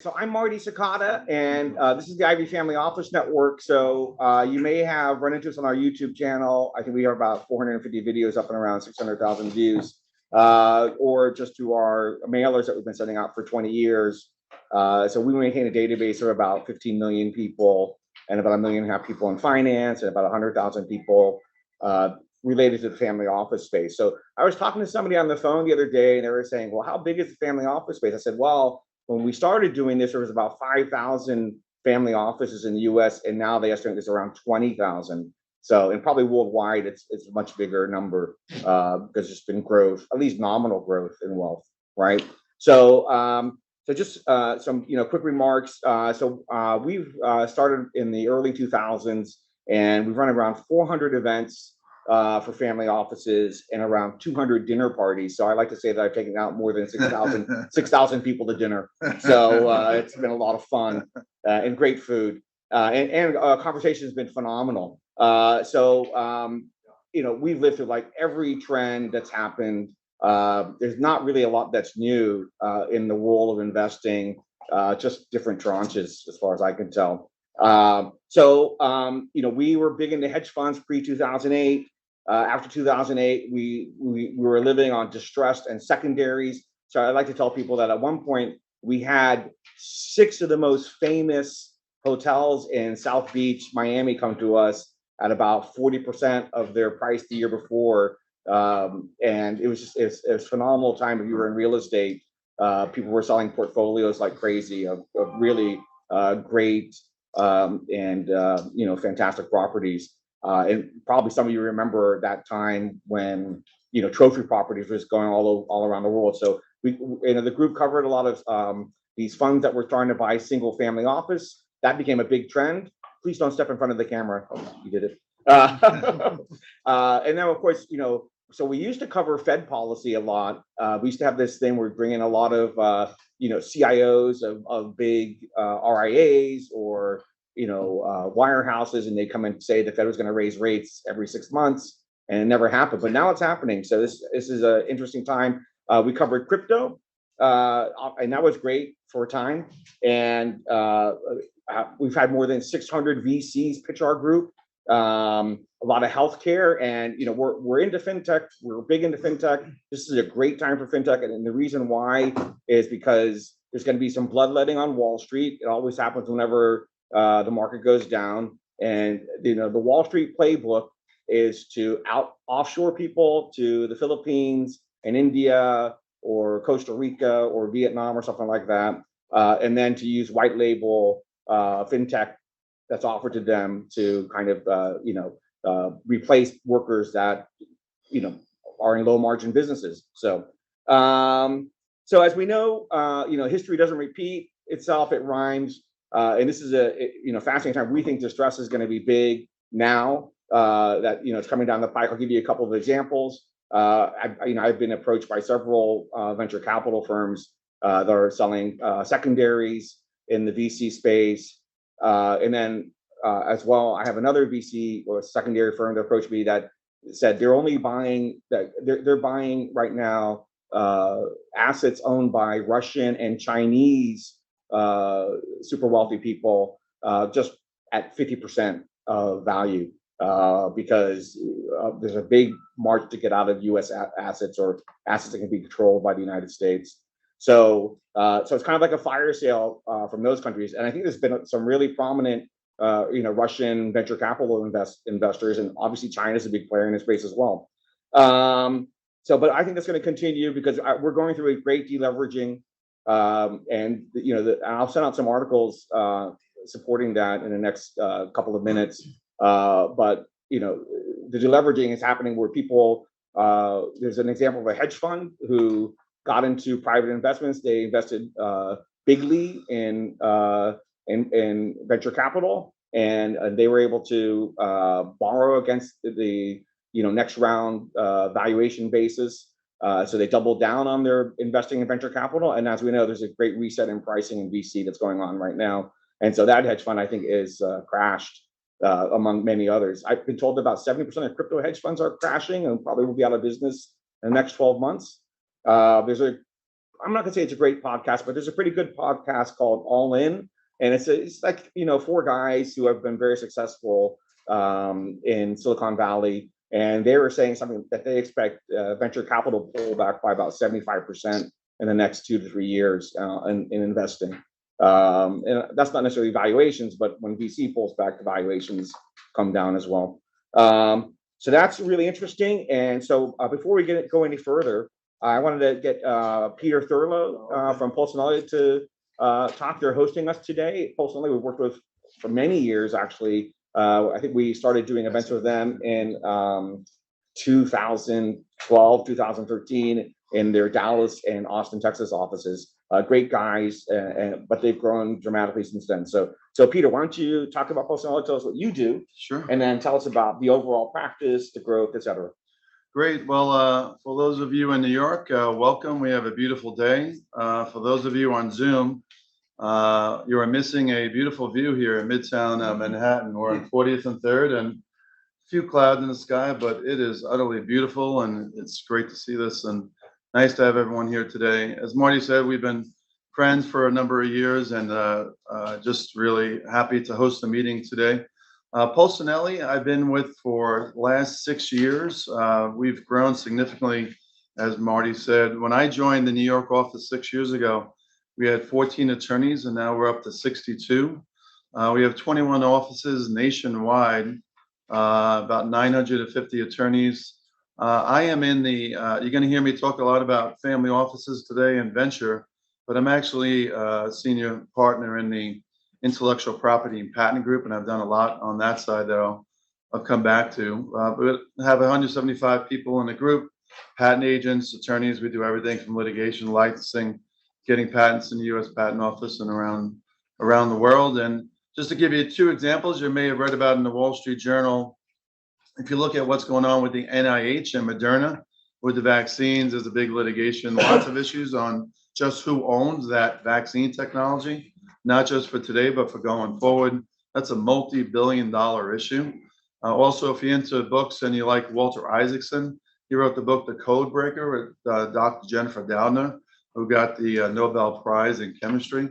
so I'm Marty Secada, and this is the Ivy Family Office Network. So you may have run into us on our YouTube channel. I think we have about 450 videos up and around 600,000 views, or just to our mailers that we've been sending out for 20 years. So we maintain a database of about 15 million people and about 1.5 million people in finance and about 100,000 people related to the family office space. So I was talking to somebody on the phone the other day, and they were saying, well, how big is the family office space? I said, well, when we started doing this, there was about 5,000 family offices in the US, and now they estimate there's around 20,000. So, and probably worldwide, it's a much bigger number because there's been growth, at least nominal growth in wealth, right? So, so just some quick remarks. We've started in the early 2000s, and we've run around 400 events for family offices and around 200 dinner parties. So I like to say that I've taken out more than 6,000 people to dinner. So it's been a lot of fun and great food. And conversation has been phenomenal. We've lived through like every trend that's happened. There's not really a lot that's new in the world of investing, just different tranches as far as I can tell. We were big into hedge funds pre-2008. After 2008, we were living on distressed and secondaries. So I like to tell people that at one point we had 6 of the most famous hotels in South Beach, Miami, come to us at about 40% of their price the year before. And it was a phenomenal time. If you were in real estate, people were selling portfolios like crazy of really great and fantastic properties. And probably some of you remember that time when trophy properties was going all around the world. So the group covered a lot of these funds that were trying to buy single family office. That became a big trend. Please don't step in front of the camera. Oh, you did it. And then of course so we used to cover Fed policy a lot. We used to have this thing where we bring in a lot of CIOs of big RIAs or wirehouses, and they come and say the Fed was going to raise rates every 6 months, and it never happened. But now it's happening. So this is an interesting time. We covered crypto, and that was great for a time. And we've had more than 600 VCs pitch our group. A lot of healthcare, and we're into fintech. We're big into fintech. This is a great time for fintech, and the reason why is because there's going to be some bloodletting on Wall Street. It always happens whenever the market goes down, and the Wall Street playbook is to offshore people to the Philippines and India or Costa Rica or Vietnam or something like that, and then to use white label fintech that's offered to them to kind of replace workers that are in low margin businesses. So as we know, history doesn't repeat itself; it rhymes. And this is a fascinating time. We think distress is going to be big now that it's coming down the pike. I'll give you a couple of examples. I've been approached by several venture capital firms that are selling secondaries in the VC space, and then as well, I have another VC or secondary firm that approached me that said they're only buying they're buying right now assets owned by Russian and Chinese super wealthy people just at 50% of value because there's a big march to get out of U.S. assets or assets that can be controlled by the United States. So it's kind of like a fire sale from those countries, and I think there's been some really prominent Russian venture capital investors, and obviously China's a big player in this space as well. But I think that's going to continue because we're going through a great deleveraging. And I'll send out some articles supporting that in the next couple of minutes. But the deleveraging is happening where people. There's an example of a hedge fund who got into private investments. They invested bigly in venture capital, and they were able to borrow against the next round valuation basis. So they doubled down on their investing in venture capital. And as we know, there's a great reset in pricing in VC that's going on right now. And so that hedge fund, I think, is crashed among many others. I've been told about 70% of crypto hedge funds are crashing and probably will be out of business in the next 12 months. There's a I'm not gonna say it's a great podcast, but there's a pretty good podcast called All In, and it's like four guys who have been very successful in Silicon Valley, and they were saying something that they expect venture capital pullback by about 75% in the next 2 to 3 years in investing. And that's not necessarily valuations, but when VC pulls back, the valuations come down as well. So that's really interesting. And so before we go any further, I wanted to get Peter Thurlow from Polsinelli to talk. They're hosting us today. Polsinelli we've worked with for many years, actually. I think we started doing events with them in 2012, 2013 in their Dallas and Austin, Texas offices. Great guys, but they've grown dramatically since then. So Peter, why don't you talk about Polsinelli? Tell us what you do. Sure. And then tell us about the overall practice, the growth, et cetera. Great. Well, for those of you in New York, welcome. We have a beautiful day. For those of you on Zoom, you are missing a beautiful view here in Midtown Manhattan. We're on 40th and 3rd, and a few clouds in the sky, but it is utterly beautiful, and it's great to see this, and nice to have everyone here today. As Marty said, we've been friends for a number of years, and just really happy to host the meeting today. Polsinelli, I've been with for the last 6 years. We've grown significantly, as Marty said. When I joined the New York office 6 years ago, we had 14 attorneys, and now we're up to 62. We have 21 offices nationwide, about 950 attorneys. I am in the, you're going to hear me talk a lot about family offices today and venture, but I'm actually a senior partner in the intellectual property and patent group, and I've done a lot on that side that I'll come back to. We have 175 people in the group, patent agents, attorneys. We do everything from litigation, licensing, getting patents in the U.S. Patent Office and around the world. And just to give you 2 examples, you may have read about in the Wall Street Journal. If you look at what's going on with the NIH and Moderna, with the vaccines, there's a big litigation, lots of issues on just who owns that vaccine technology, not just for today, but for going forward. That's a multi-billion-dollar issue. Also, if you're into books and you like Walter Isaacson, he wrote the book, The Code Breaker, with Dr. Jennifer Doudna, who got the Nobel Prize in chemistry.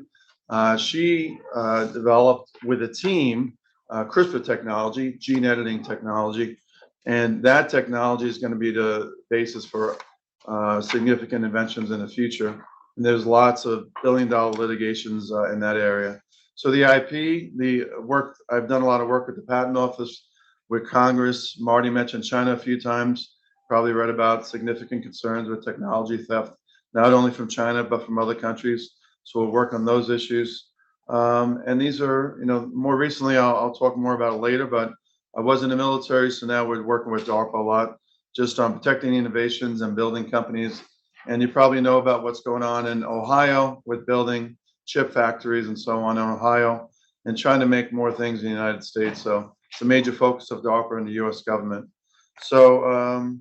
She developed with a team CRISPR technology, gene editing technology, and that technology is going to be the basis for significant inventions in the future. And there's lots of billion-dollar litigations in that area. So the IP, the work, I've done a lot of work with the Patent Office, with Congress. Marty mentioned China a few times, probably read about significant concerns with technology theft, not only from China, but from other countries. So we'll work on those issues. And these are, more recently, I'll talk more about it later, but I was in the military, so now we're working with DARPA a lot, just on protecting innovations and building companies. And you probably know about what's going on in Ohio with building chip factories and so on in Ohio, and trying to make more things in the United States. So it's a major focus of DARPA and the US government. So,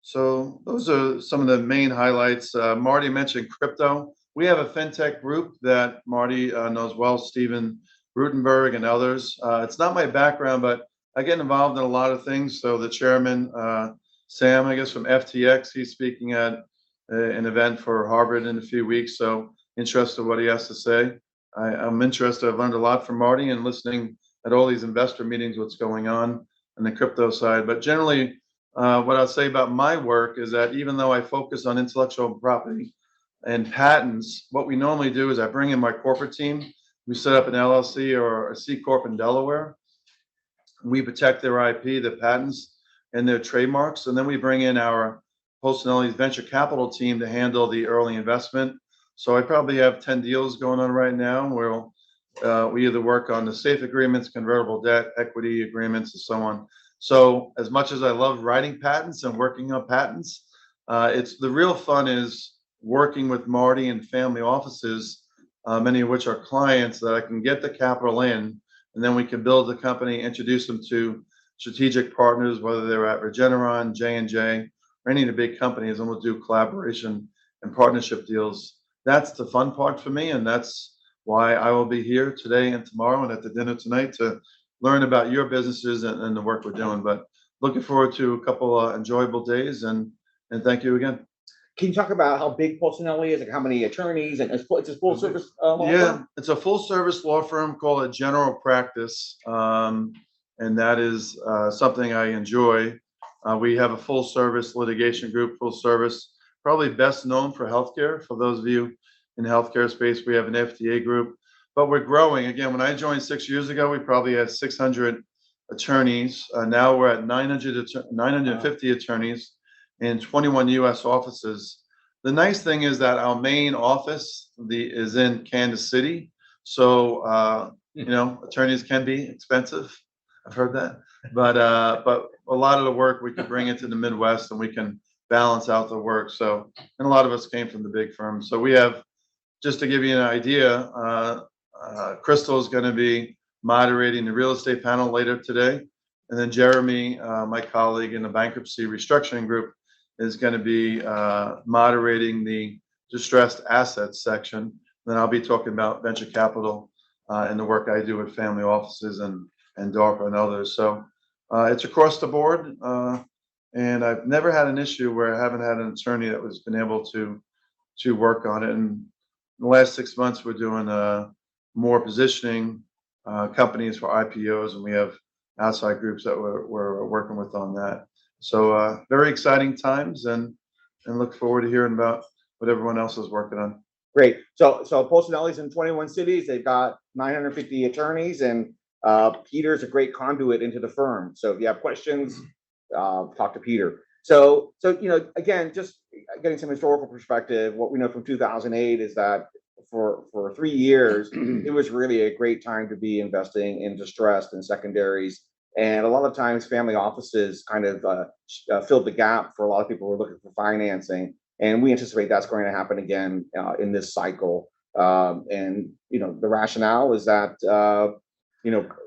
so those are some of the main highlights. Marty mentioned crypto. We have a fintech group that Marty knows well, Stephen Rutenberg and others. It's not my background, but I get involved in a lot of things. So the chairman, Sam, I guess from FTX, he's speaking at an event for Harvard in a few weeks. So interested in what he has to say. I'm interested. I've learned a lot from Marty and listening at all these investor meetings, what's going on the crypto side. But generally, what I'll say about my work is that even though I focus on intellectual property and patents, what we normally do is I bring in my corporate team. We set up an LLC or a C Corp in Delaware. We protect their IP, their patents, and their trademarks. And then we bring in our Polsinelli's venture capital team to handle the early investment. So I probably have 10 deals going on right now where we either work on the safe agreements, convertible debt, equity agreements, and so on. So as much as I love writing patents and working on patents, it's the real fun is working with Marty and family offices, many of which are clients, that I can get the capital in, and then we can build the company, introduce them to strategic partners, whether they're at Regeneron, J&J, or any of the big companies, and we'll do collaboration and partnership deals. That's the fun part for me, and that's why I will be here today and tomorrow and at the dinner tonight to learn about your businesses and the work we're doing. But looking forward to a couple enjoyable days, and thank you again. Can you talk about how big Polsinelli is, like how many attorneys, and it's a full service law Yeah, firm? it's a full service law firm, call it general practice. And that is something I enjoy. We have a full service litigation group, full service, probably best known for healthcare. For those of you in the healthcare space, we have an FDA group, but we're growing. Again, when I joined 6 years ago, we probably had 600 attorneys. Now we're at 950 attorneys in 21 US offices. The nice thing is that our main office is in Kansas City. So, attorneys can be expensive. I've heard that. But a lot of the work we could bring into the Midwest and we can balance out the work. So, and a lot of us came from the big firms. So we have, just to give you an idea, Crystal is going to be moderating the real estate panel later today. And then Jeremy, my colleague in the bankruptcy restructuring group, is going to be moderating the distressed assets section. Then I'll be talking about venture capital and the work I do with family offices and DARPA and others. So it's across the board. And I've never had an issue where I haven't had an attorney that was been able to work on it. And in the last 6 months, we're doing more positioning companies for IPOs, and we have outside groups that we're working with on that. So very exciting times, and look forward to hearing about what everyone else is working on. Great. So Polsinelli's in 21 cities. They've got 950 attorneys, and Peter's a great conduit into the firm. So if you have questions, talk to Peter. So again, just getting some historical perspective, what we know from 2008 is that for 3 years, it was really a great time to be investing in distressed and secondaries. And a lot of times family offices kind of filled the gap for a lot of people who are looking for financing. And we anticipate that's going to happen again in this cycle. And the rationale is that,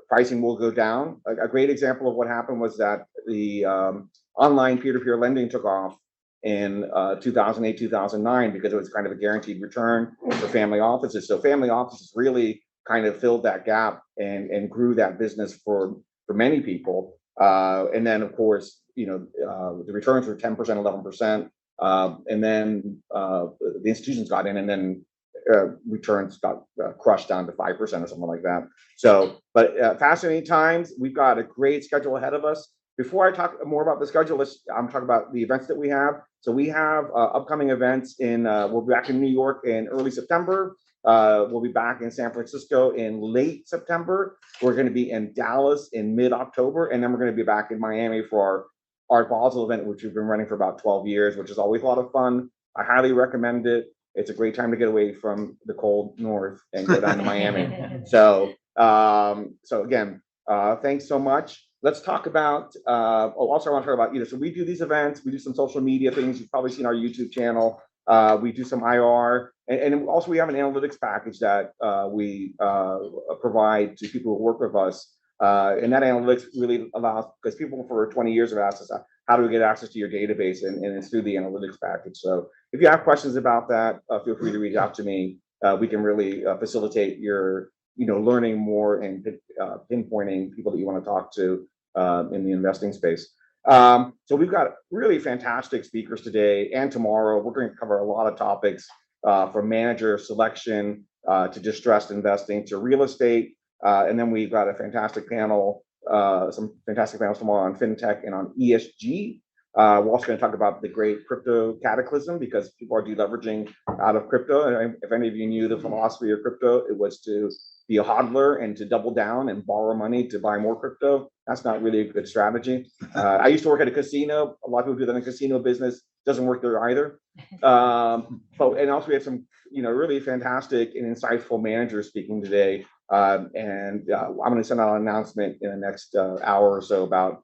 pricing will go down. A great example of what happened was that the online peer-to-peer lending took off in 2008, 2009, because it was kind of a guaranteed return for family offices. So family offices really kind of filled that gap and grew that business for many people. And then, of course, the returns were 10%, 11%. And then the institutions got in, and then returns got crushed down to 5% or something like that. So, but fascinating times. We've got a great schedule ahead of us. Before I talk more about the schedule, I'm talking about the events that we have. So we have upcoming events we'll be back in New York in early September. We'll be back in San Francisco in late September. We're going to be in Dallas in mid-October, and then we're going to be back in Miami for our Art Basel event, which we've been running for about 12 years, which is always a lot of fun. I highly recommend it. It's a great time to get away from the cold north and go down to Miami. So again, thanks so much. Let's talk about, also I want to talk about, so we do these events, we do some social media things. You've probably seen our YouTube channel. We do some IR, and also we have an analytics package that we provide to people who work with us. And that analytics really allows, because people for 20 years have asked us, how do we get access to your database? And it's through the analytics package. So if you have questions about that, feel free to reach out to me. We can really facilitate your learning more and pinpointing people that you want to talk to in the investing space. So we've got really fantastic speakers today and tomorrow. We're going to cover a lot of topics from manager selection to distressed investing to real estate. And then we've got a fantastic panel, some fantastic panels tomorrow on fintech and on ESG. We're also going to talk about the great crypto cataclysm, because people are deleveraging out of crypto. And if any of you knew the philosophy of crypto, it was to be a hodler and to double down and borrow money to buy more crypto. That's not really a good strategy. I used to work at a casino. A lot of people do that in the casino business. Doesn't work there either. And also we have some, really fantastic and insightful managers speaking today. I'm going to send out an announcement in the next hour or so about